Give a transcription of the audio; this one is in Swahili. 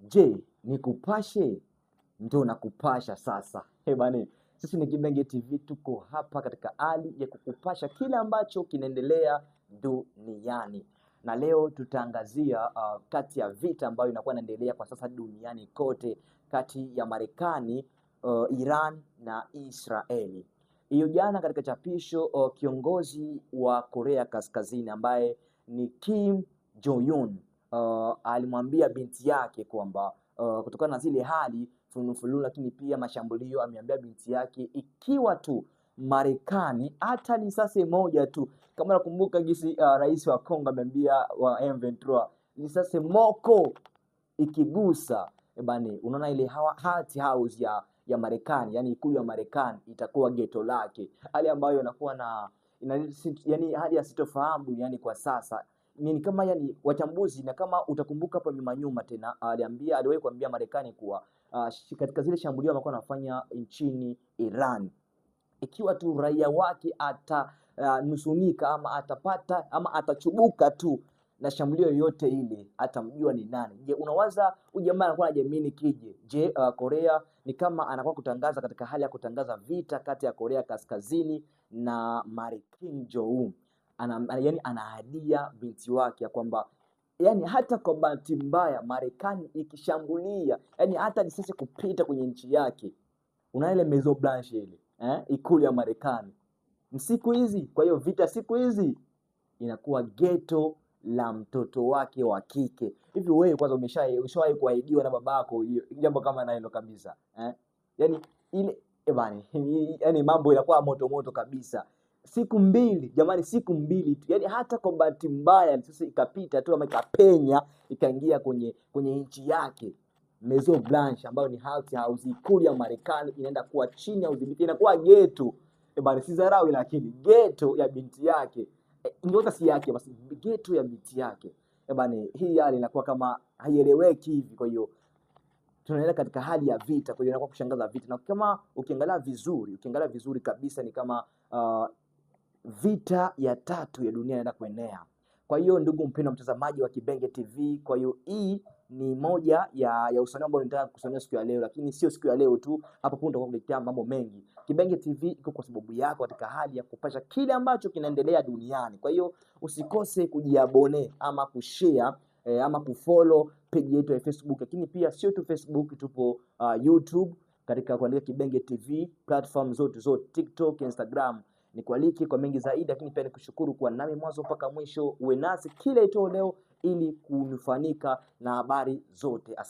Je, nikupashe? Ndio nakupasha sasa. Bane, sisi ni Kibenge TV, tuko hapa katika hali ya kukupasha kile ambacho kinaendelea duniani. Na leo tutaangazia kati ya vita ambayo inakuwa inaendelea kwa sasa duniani kote kati ya Marekani, Iran na Israeli. Hiyo jana katika chapisho kiongozi wa Korea Kaskazini ambaye ni Kim Jong Un alimwambia binti yake kwamba kutokana na zile hali funufulu, lakini pia mashambulio, ameambia binti yake ikiwa tu Marekani hata risasi moja tu, kama nakumbuka gisi rais wa Kongo ameambia wa M23 risasi moko ikigusa bani, unaona ile White House ya Marekani, yani ikulu ya Marekani itakuwa geto lake, hali ambayo inakuwa na yani hali ya sitofahamu duniani kwa sasa. Ni kama yani wachambuzi, na kama utakumbuka hapo nyuma tena aliwahi kuambia Marekani kuwa katika zile shambulio ambazo wanafanya nchini Iran, ikiwa tu raia wake atanusunika ama atapata ama atachubuka tu na shambulio yoyote ile, atamjua ni nani. Je, unawaza huyu jamaa anakuwa anajiamini kije? Je, Korea ni kama anakuwa kutangaza katika hali ya kutangaza vita kati ya Korea Kaskazini na Kim Jong Un. Yani anaahadia binti wake ya kwamba yani hata kwa bahati mbaya Marekani ikishambulia, yani hata risasi kupita kwenye nchi yake, una ile Maison Blanche ile ikulu ya Marekani siku hizi. Kwa hiyo vita siku hizi inakuwa geto la mtoto wake wa kike. Hivi wewe kwanza umeshawahi kuahidiwa na babako hiyo jambo kama na hilo kabisa yani ile bani yani mambo inakuwa moto kabisa. Siku mbili jamani, siku mbili tu, yani hata kwa bahati mbaya sasa ikapita tu ama ikapenya ikaingia kwenye nchi yake, Maison Blanche ambayo ni White House, ikulu ya Marekani, inaenda kuwa chini ya udhibiti, inakuwa geto bani, si dharau, lakini geto ya binti yake, ingeweza si yake basi geto ya binti yake bani. Hii hali inakuwa kama haieleweki hivi. Kwa hiyo tunaenda katika hali ya vita, kwa hiyo inakuwa kushangaza vita, na kama ukiangalia vizuri kabisa ni kama vita ya tatu ya dunia inaenda kuenea. Kwa hiyo ndugu mpendwa mtazamaji wa Kibenge TV, kwa hiyo hii ni moja ya usanii ambao nataka kusomea siku ya leo, lakini sio siku ya leo tu, hapo punde kwa kuletea mambo mengi. Kibenge TV iko kwa sababu yako katika hali ya kupasha kile ambacho kinaendelea duniani. Kwa hiyo usikose kujiabone ama kushare ama kufollow page yetu ya Facebook, lakini pia sio tu Facebook, tupo YouTube katika kuandika Kibenge TV, platform zote TikTok, Instagram. Nikualike kwa mengi zaidi, lakini pia nikushukuru kwa nami mwanzo mpaka mwisho. Uwe nasi kila itoo leo ili kunufanika na habari zote. Asante.